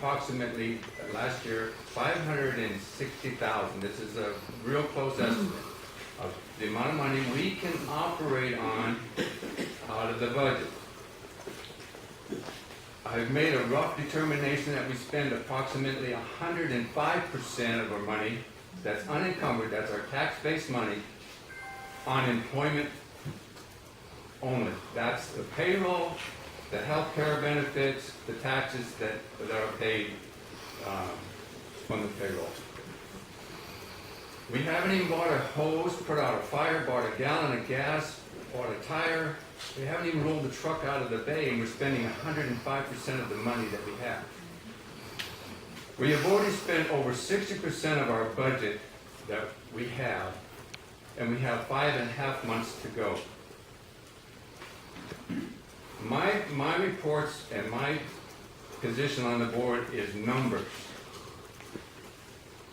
approximately, last year, 560,000. This is a real close estimate of the amount of money we can operate on out of the budget. I've made a rough determination that we spend approximately 105% of our money that's unencumbered, that's our tax-based money, on employment only. That's the payroll, the health care benefits, the taxes that are paid from the payroll. We haven't even bought a hose, put out a fire, bought a gallon of gas, bought a tire. We haven't even rolled the truck out of the bay, and we're spending 105% of the money that we have. We have already spent over 60% of our budget that we have, and we have 5.5 months to go. My reports and my position on the board is numbers.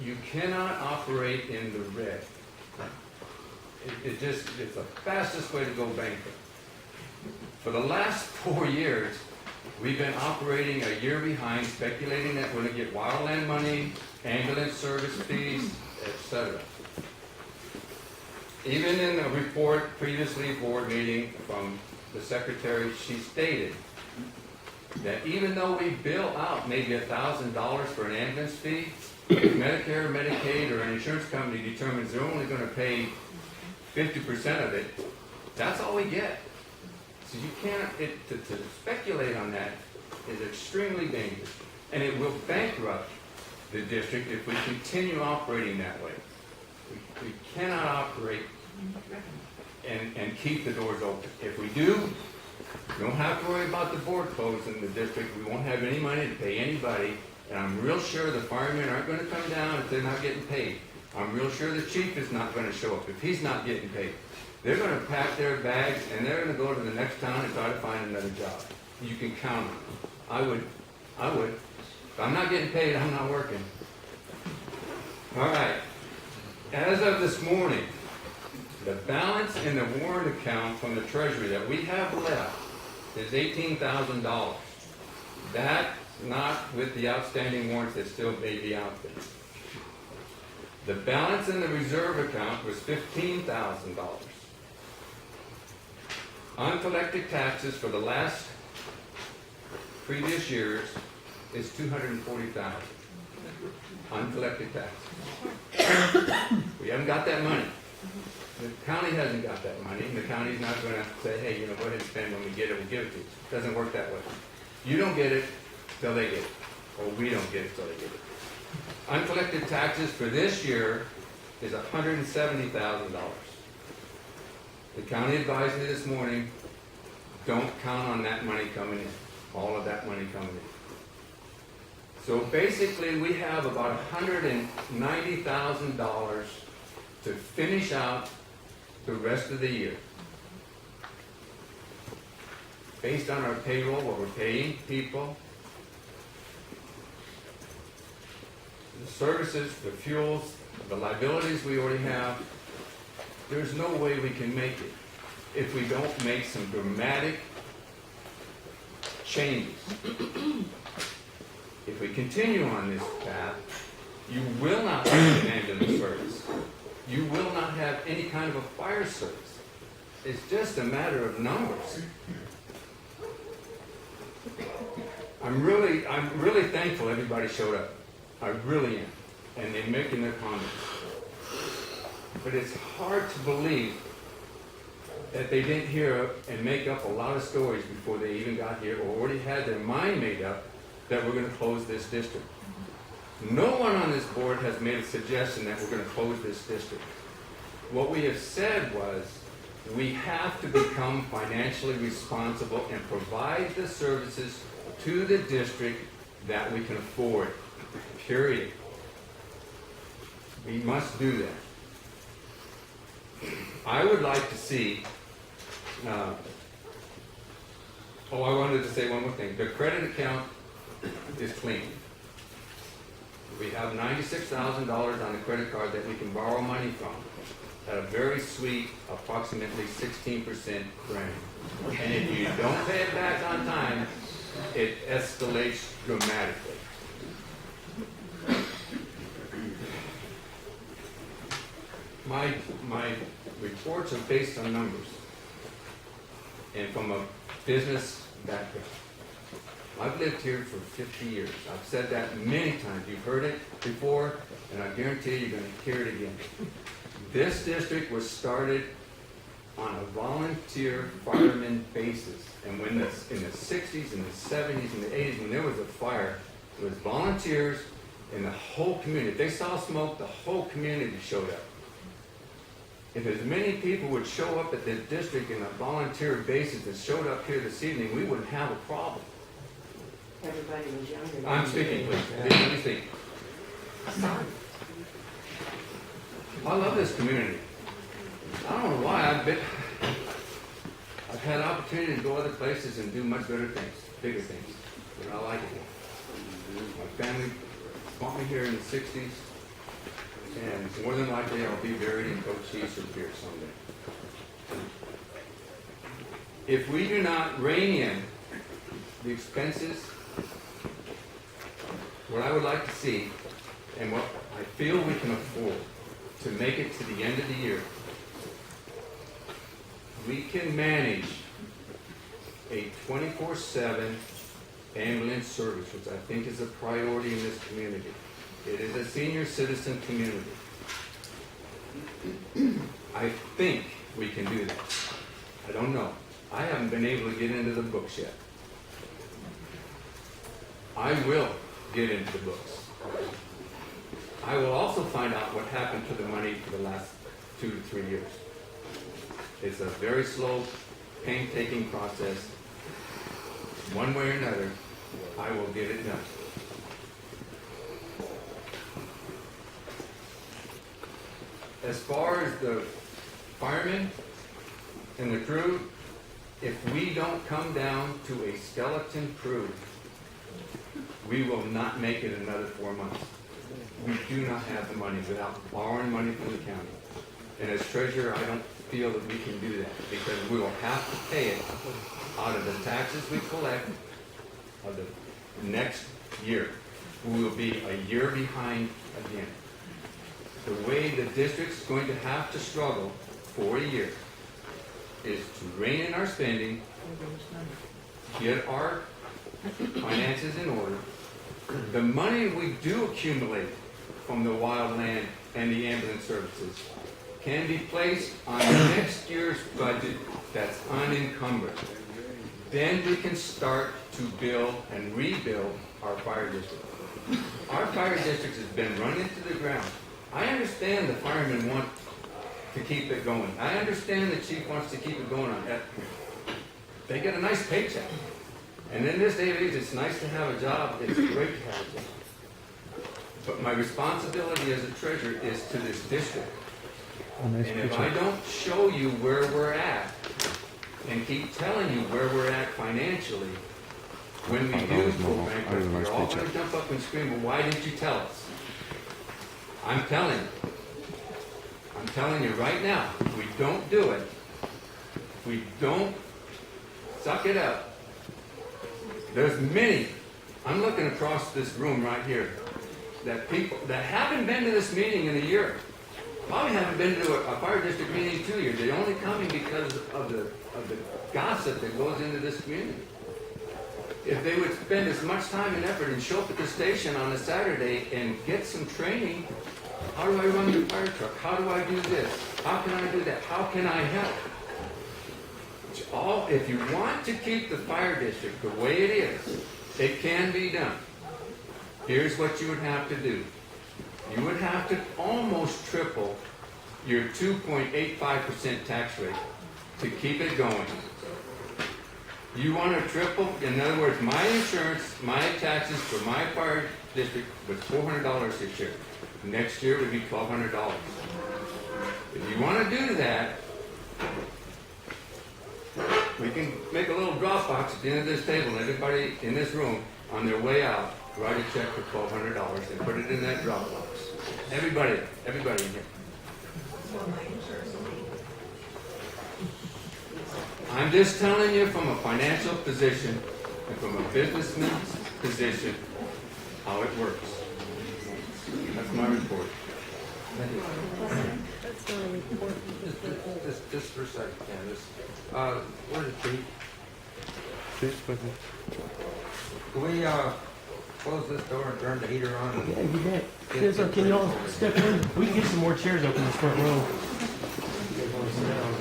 You cannot operate in the red. It's the fastest way to go bankrupt. For the last 4 years, we've been operating a year behind, speculating that we're going to get wildland money, ambulance service fees, etc. Even in a report previously board meeting from the secretary, she stated that even though we bill out maybe $1,000 for an ambulance fee, if Medicare, Medicaid, or an insurance company determines they're only going to pay 50% of it, that's all we get. So you can't, to speculate on that is extremely dangerous. And it will bankrupt the district if we continue operating that way. We cannot operate and keep the doors open. If we do, we don't have to worry about the board closing the district. We won't have any money to pay anybody. And I'm real sure the firemen aren't going to come down if they're not getting paid. I'm real sure the chief is not going to show up if he's not getting paid. They're going to pack their bags and they're going to go to the next town and try to find another job. You can count on it. I would. If I'm not getting paid, I'm not working. All right. As of this morning, the balance in the warrant account from the Treasury that we have left is $18,000. That's not with the outstanding warrants that still may be out there. The balance in the reserve account was $15,000. Uncollected taxes for the last previous years is $240,000. Uncollected taxes. We haven't got that money. The county hasn't got that money, and the county's not going to say, hey, go ahead and spend when we get it, we'll give it to you. It doesn't work that way. You don't get it till they get it, or we don't get it till they get it. Uncollected taxes for this year is $170,000. The county advised me this morning, don't count on that money coming in, all of that money coming in. So basically we have about $190,000 to finish out the rest of the year. Based on our payroll, what we're paying people, the services, the fuels, the liabilities we already have, there's no way we can make it if we don't make some dramatic changes. If we continue on this path, you will not have an ambulance service. You will not have any kind of a fire service. It's just a matter of numbers. I'm really thankful everybody showed up. I really am. And they're making their comments. But it's hard to believe that they didn't hear and make up a lot of stories before they even got here, or already had their mind made up that we're going to close this district. No one on this board has made a suggestion that we're going to close this district. What we have said was we have to become financially responsible and provide the services to the district that we can afford. Period. We must do that. I would like to see, I wanted to say one more thing. The credit account is clean. We have $96,000 on a credit card that we can borrow money from at a very sweet, approximately 16% rate. And if you don't pay it back on time, it escalates dramatically. my reports are based on numbers and from a business background. I've lived here for 50 years. I've said that many times. You've heard it before, and I guarantee you're going to hear it again. This district was started on a volunteer fireman basis. And when in the 60s and the 70s and the 80s, when there was a fire, it was volunteers and the whole community. If they saw smoke, the whole community showed up. If as many people would show up at the district in a volunteer basis that showed up here this evening, we wouldn't have a problem. Everybody was younger. I'm speaking, please. Let me speak. I love this community. I don't know why. I've had opportunity to go other places and do much better things, bigger things, but I like it here. My family brought me here in the 60s, and more than likely I'll be buried in Coach Cheese or Pierce someday. If we do not rein in the expenses, what I would like to see, and what I feel we can afford to make it to the end of the year, we can manage a 24/7 ambulance service, which I think is a priority in this community. It is a senior citizen community. I think we can do that. I don't know. I haven't been able to get into the books yet. I will get into the books. I will also find out what happened to the money for the last 2 to 3 years. It's a very slow, painstaking process. One way or another, I will get it done. As far as the firemen and the crew, if we don't come down to a skeleton crew, we will not make it another 4 months. We do not have the money without borrowing money from the county. And as treasurer, I don't feel that we can do that because we will have to pay it out of the taxes we collect of the next year. We will be a year behind again. The way the district's going to have to struggle for a year is to rein in our spending, get our finances in order. The money we do accumulate from the wild land and the ambulance services can be placed on next year's budget that's unencumbered. Then we can start to build and rebuild our fire district. Our fire district has been run into the ground. I understand the firemen want to keep it going. I understand the chief wants to keep it going on that. They get a nice paycheck. And in this day and age, it's nice to have a job. It's great to have a job. But my responsibility as a treasurer is to this district. And if I don't show you where we're at and keep telling you where we're at financially, when we do go bankrupt, you're all going to jump up and scream, well, why didn't you tell us? I'm telling you right now, if we don't do it, if we don't suck it up, there's many, I'm looking across this room right here, that people that haven't been to this meeting in a year, probably haven't been to a fire district meeting in 2 years. They're only coming because of the gossip that goes into this community. If they would spend as much time and effort and show up at the station on a Saturday and get some training, how do I run the fire truck? How do I do this? How can I do that? How can I help? If you want to keep the fire district the way it is, it can be done. Here's what you would have to do. You would have to almost triple your 2.85% tax rate to keep it going. You want to triple, in other words, my insurance, my taxes for my fire district was $400 this year. Next year it would be $1,200. If you want to do that, we can make a little drop box at the end of this table, and everybody in this room, on their way out, write a check for $1,200 and put it in that drop box. Everybody in here. I'm just telling you from a financial position and from a businessman's position how it works. That's my report. Thank you. It's not a report. Just for a second, Candace. Where's the chief? Chief's with me. Can we, close this door and turn the heater on? Yeah, you bet. Can you all step in? We can get some more chairs open this front row. You guys want to sit down?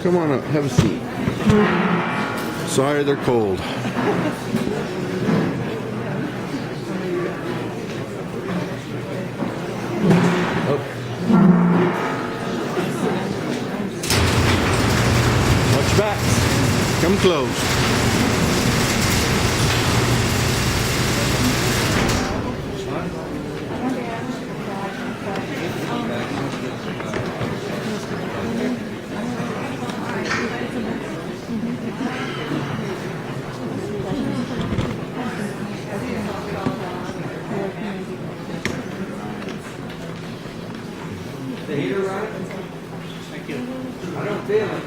Come on up, have a seat. Sorry they're cold. Watch your backs. Come close. The heater right? Thank you. I don't feel it.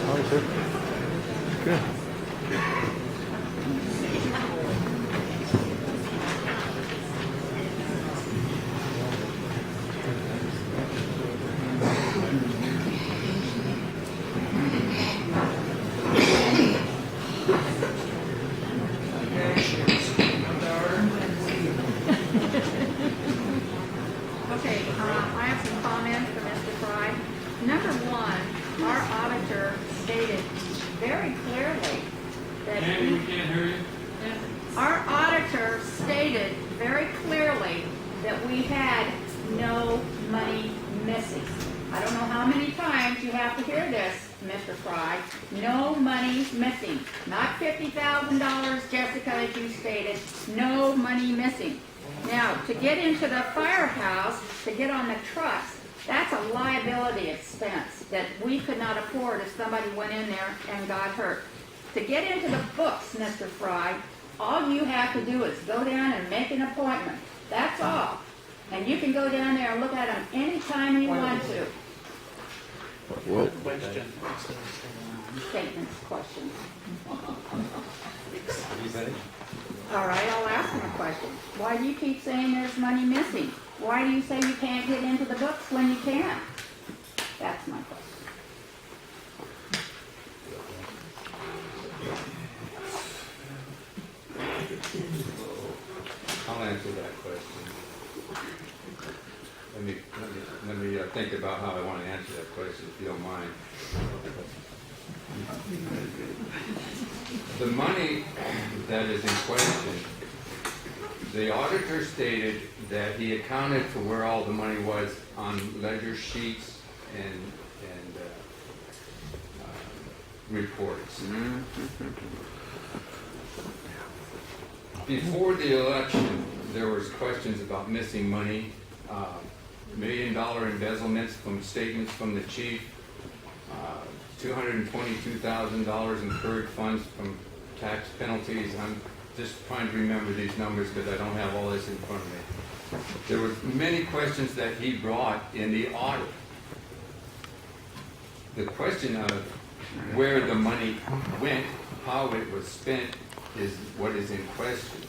Hi, sir. Good. Okay, I have some comments for Mr. Frei. Number one, our auditor stated very clearly that Andy, we can't hear you. our auditor stated very clearly that we had no money missing. I don't know how many times you have to hear this, Mr. Frei. No money missing. Not $50,000, Jessica, as you stated. No money missing. Now, to get into the firehouse, to get on the trucks, that's a liability expense that we could not afford if somebody went in there and got hurt. To get into the books, Mr. Frei, all you have to do is go down and make an appointment. That's all. And you can go down there and look at them anytime you want to. Well, Statements, questions. All right, I'll ask him a question. Why do you keep saying there's money missing? Why do you say you can't get into the books when you can? That's my question. I'll answer that question. Let me think about how I want to answer that question, if you don't mind. The money that is in question, the auditor stated that he accounted for where all the money was on ledger sheets and reports. Before the election, there was questions about missing money, $1 million embezzlements from statements from the chief, $222,000 incurred funds from tax penalties. I'm just trying to remember these numbers because I don't have all this in front of me. There were many questions that he brought in the audit. The question of where the money went, how it was spent, is what is in question.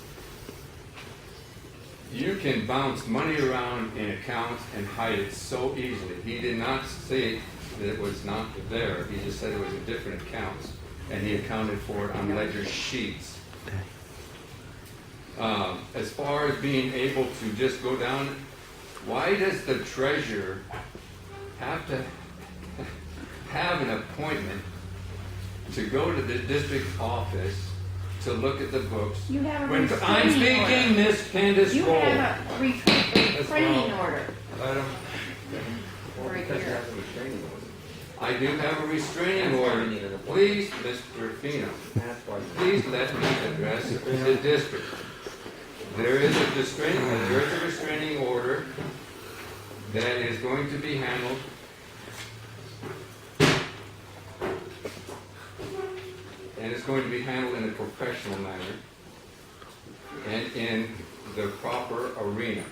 You can bounce money around in accounts and hide it so easily. He did not say that it was not there. He just said it was in different accounts, and he accounted for it on ledger sheets. As far as being able to just go down, why does the treasurer have to have an appointment to go to the district office to look at the books? You have a When I'm restraining order. speaking, Miss Candace You Roll. have a restraining order. Let him- Right here. I do have a restraining order. Please, Mr. Fino, please let me address the district. There is a restraining order that is going to be handled. And it's going to be handled in a professional manner and in the proper arena.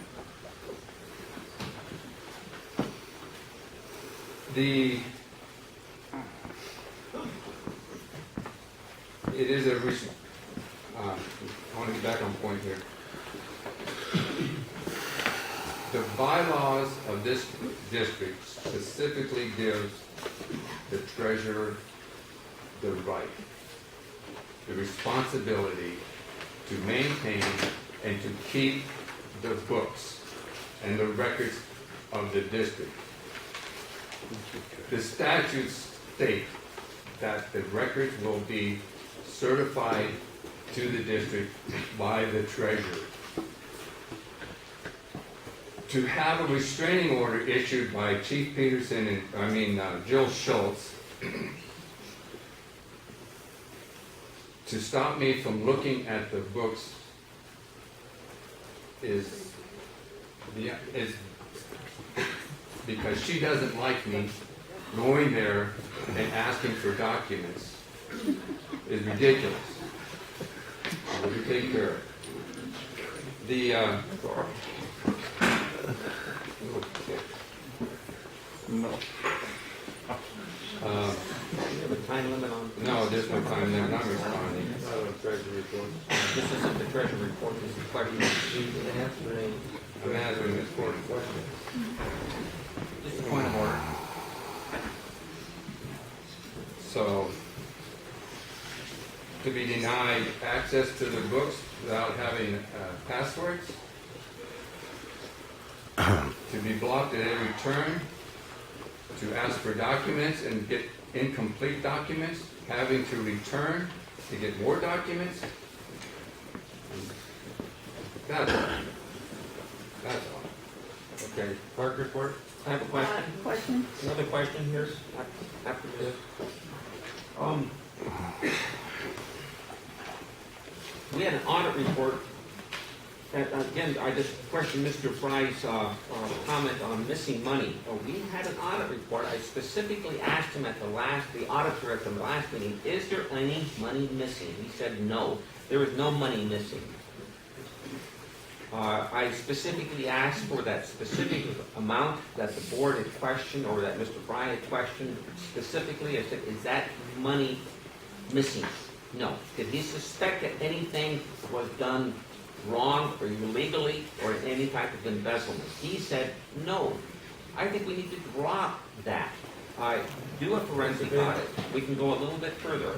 It is a recent, I want to get back on point here. The bylaws of this district specifically gives the treasurer the right, the responsibility to maintain and to keep the books and the records of the district. The statutes state that the records will be certified to the district by the treasurer. To have a restraining order issued by Chief Peterson and, Jill Schultz to stop me from looking at the books is because she doesn't like me going there and asking for documents is ridiculous. Will you take care of it? No. You have a time limit on, No, there's no time limit. I'm responding. this isn't the treasury report, this is the question. I'm answering this court question. Just a point of order. So, to be denied access to the books without having passwords, to be blocked at every turn, to ask for documents and get incomplete documents, having to return to get more documents. That's all. That's all. Okay, clerk report. I have a question. Question? Another question here after this. We had an audit report. And again, I just questioned Mr. Frei's comment on missing money. We had an audit report. I specifically asked him the auditor at the last meeting, is there any money missing? He said no, there is no money missing. I specifically asked for that specific amount that the board had questioned, or that Mr. Frei had questioned specifically. I said, is that money missing? No. Did he suspect that anything was done wrong or illegally or any type of embezzlement? He said, no. I think we need to drop that. Do a forensic audit. We can go a little bit further.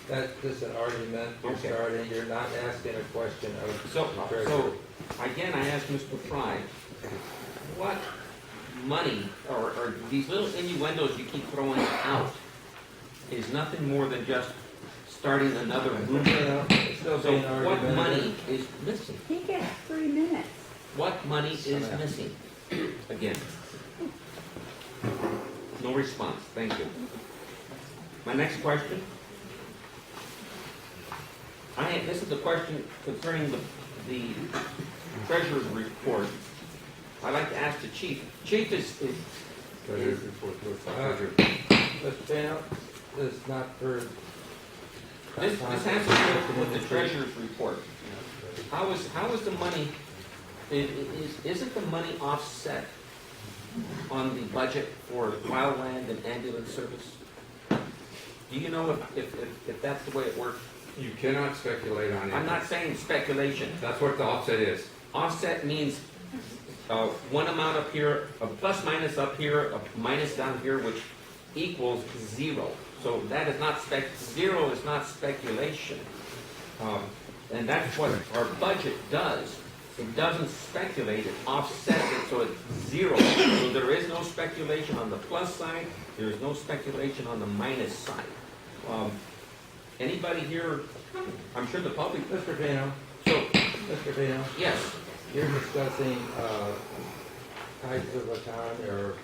That's just an argument you're Okay. starting, you're not asking a question of So treasurer. again, I asked Mr. Frei, what money, or these little innuendos you keep throwing out, is nothing more than just starting another rumor. It's still So being what argumentative. money is missing? He gets 3 minutes. What money is missing? Again. No response, thank you. My next question. This is a question concerning the treasurer's report. I'd like to ask the chief. Chief is Treasurer's report to the treasurer. Mr. Pano, this is not for. this has to do with the treasurer's report. How is the money, isn't the money offset on the budget for wildland and ambulance service? Do you know if that's the way it works? You cannot speculate on it. I'm not saying speculation. That's what the offset is. Offset means one amount up here, a plus minus up here, a minus down here, which equals zero. So that is not zero is not speculation. And that's what our budget does. It doesn't speculate, it offsets it, so it's zero. So there is no speculation on the plus side, there is no speculation on the minus side. Anybody here, I'm sure the public, Mr. Fino, so, Mr. Fino, yes, you're discussing, types of account or,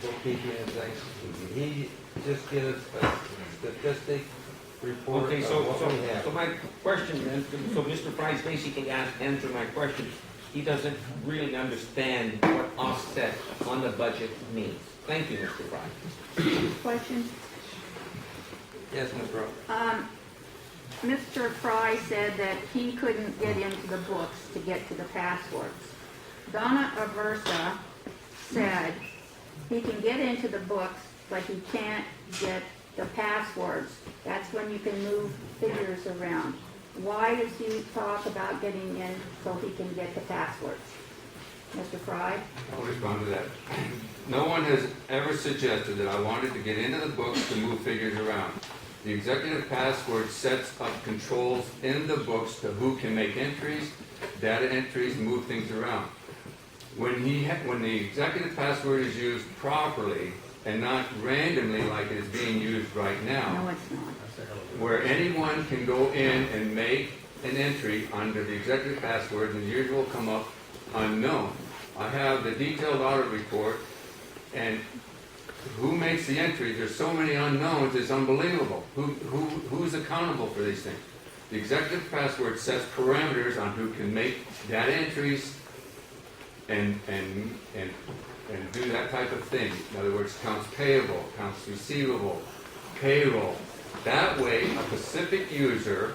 bookkeeping and things. He just gives us a statistic report okay, of so what we have. my question, then, so Mr. Frei's basically answered my question. He doesn't really understand what offset on the budget means. Thank you, Mr. Frei. Question? Yes, Ms. Rowe. Mr. Fry said that he couldn't get into the books to get to the passwords. Donna Aversa said he can get into the books, but he can't get the passwords. That's when you can move figures around. Why does he talk about getting in so he can get the passwords? Mr. Fry? I'll respond to that. No one has ever suggested that I wanted to get into the books to move figures around. The executive password sets up controls in the books to who can make entries, data entries, move things around. When the executive password is used properly and not randomly like it is being used right now, No, it's not. where anyone can go in and make an entry under the executive password and the user will come up unknown. I have the detailed audit report, and who makes the entry? There's so many unknowns, it's unbelievable. Who's accountable for these things? The executive password sets parameters on who can make data entries and do that type of thing. In other words, accounts payable, accounts receivable, payroll. That way, a specific user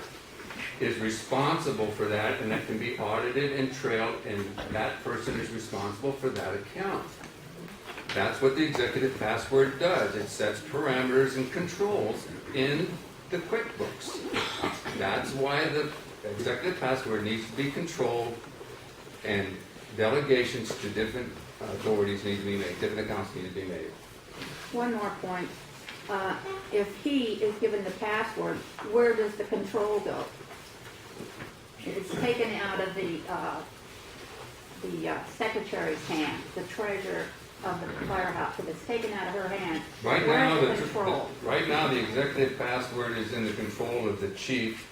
is responsible for that, and that can be audited and trailed, and that person is responsible for that account. That's what the executive password does. It sets parameters and controls in the QuickBooks. That's why the executive password needs to be controlled, and delegations to different authorities need to be made, different accounts need to be made. One more point. If he is given the password, where does the control go? It's taken out of the secretary's hand, the treasurer of the firehouse. If it's taken out of her hand, Right now, where's the control? right now, the executive password is in the control of the chief,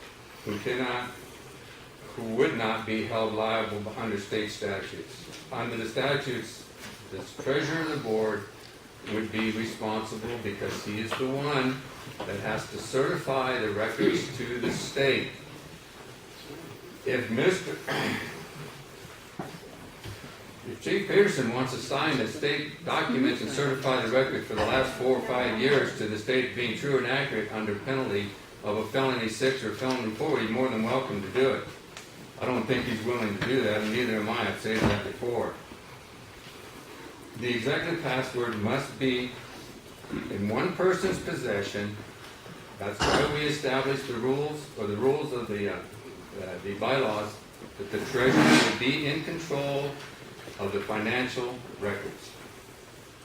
who would not be held liable under state statutes. Under the statutes, the treasurer of the board would be responsible because he is the one that has to certify the records to the state. If Chief Pearson wants to sign the state documents and certify the record for the last 4 or 5 years to the state being true and accurate under penalty of a felony 6 or felony 4, he's more than welcome to do it. I don't think he's willing to do that, and neither am I. I've said that before. The executive password must be in one person's possession. That's why we established the rules, or the rules of the bylaws, that the treasurer would be in control of the financial records.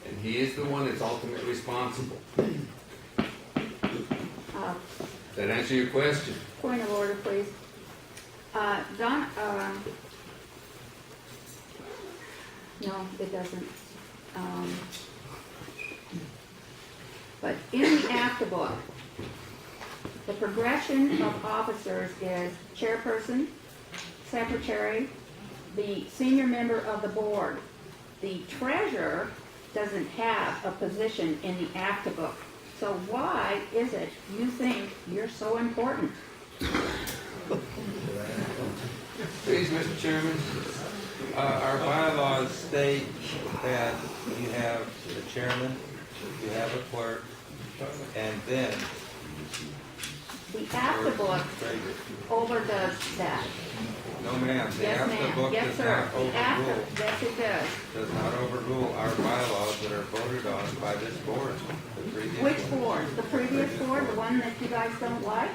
And he is the one that's ultimately responsible. Uh, Does that answer your question? Point of order, please. No, it doesn't. But in the ACTA book, the progression of officers is chairperson, secretary, the senior member of the board. The treasurer doesn't have a position in the ACTA book. So why is it you think you're so important? Please, Mr. Chairman. Our bylaws state that you have the chairman, you have a clerk, and then The AFTA book overdoes that. No, ma'am, the Yes, AFTA ma'am. book Yes, does sir. not The overrule, AFTA, yes, it does. does not overrule our bylaws that are voted on by this board. The previous Which one. board? The previous board, the one that you guys don't like?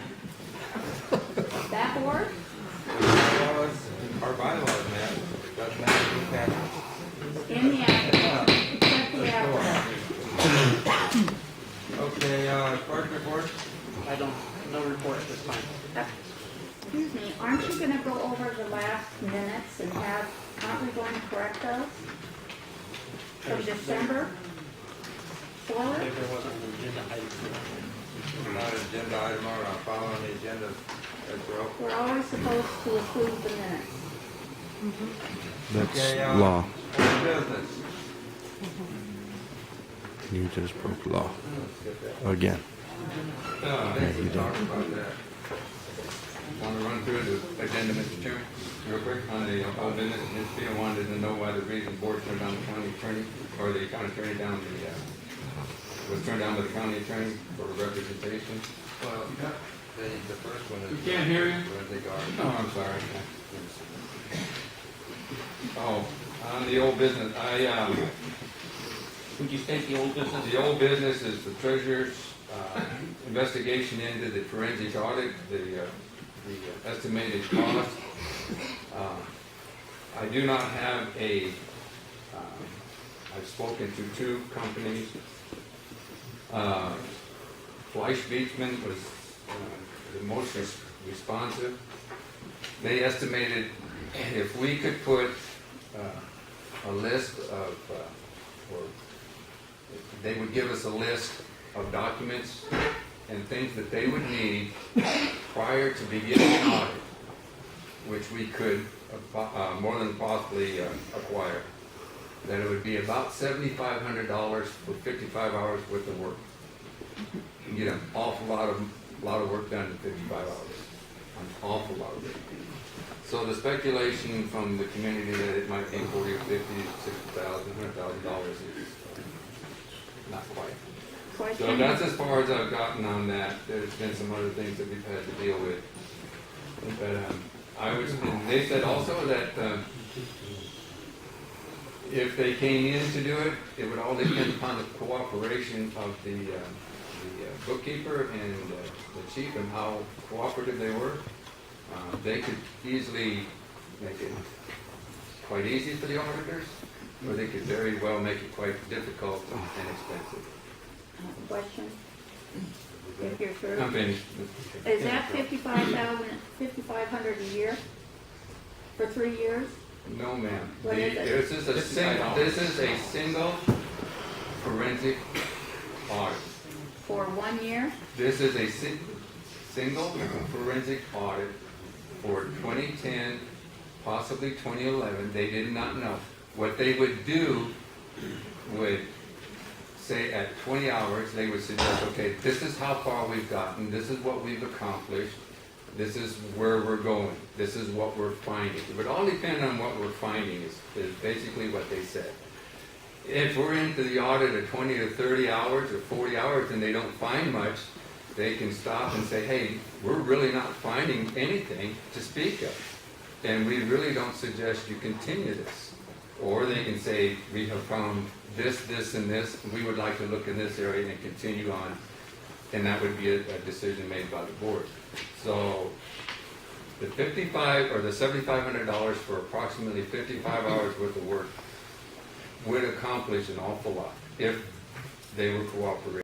That board? Our bylaws, ma'am, doesn't matter who passes. In the AFTA, except the AFTA. Okay, clerk report? I don't, no report at this time. Excuse me, aren't you gonna go over the last minutes and aren't we going to correct those? From December? Forward? If there wasn't an agenda item. Not an agenda item or I'll follow on the agenda as well. We're always supposed to approve the minutes. That's Okay, law. old business. You just broke law. Again. Thanks for talking about that. Want to run through the agenda, Mr. Chairman, real quick, on the old business. Ms. Fino wanted to know why the reason the board turned down the county attorney, or the county attorney was turned down by the county attorney for representation. Well, the first one is. We can't hear you. Forensic audit. Oh, I'm sorry. Oh, on the old business, Would you state the old business? the old business is the treasurer's investigation into the forensic audit, the estimated cost. I do not have I've spoken to two companies. Fleisch Beachman was the most responsive. They estimated if we could put a list of, or they would give us a list of documents and things that they would need prior to beginning an audit, which we could more than possibly acquire, that it would be about $7,500 for 55 hours worth of work. You can get an awful lot of work done in 55 hours. An awful lot of work. So the speculation from the community that it might be 40 or 50, $60,000, $100,000 is not quite. So Question? that's as far as I've gotten on that. There's been some other things that we've had to deal with. But and they said also that if they came in to do it, it would all depend upon the cooperation of the bookkeeper and the chief and how cooperative they were. They could easily make it quite easy for the auditors, or they could very well make it quite difficult and expensive. Question? If you're sure. I'm finished. Is that 5,500 a year? For 3 years? No, ma'am. What is it? This is a single forensic audit. For 1 year? This is a single forensic audit for 2010, possibly 2011. They did not know. What they would do would say at 20 hours, they would suggest, okay, this is how far we've gotten, this is what we've accomplished, this is where we're going, this is what we're finding. It would all depend on what we're finding is basically what they said. If we're into the audit of 20 or 30 hours or 40 hours and they don't find much, they can stop and say, hey, we're really not finding anything to speak of. And we really don't suggest you continue this. Or they can say, we have found this, this, and this, we would like to look in this area and continue on. And that would be a decision made by the board. So the $55 or the $7,500 for approximately 55 hours worth of work would accomplish an awful lot if they were cooperating.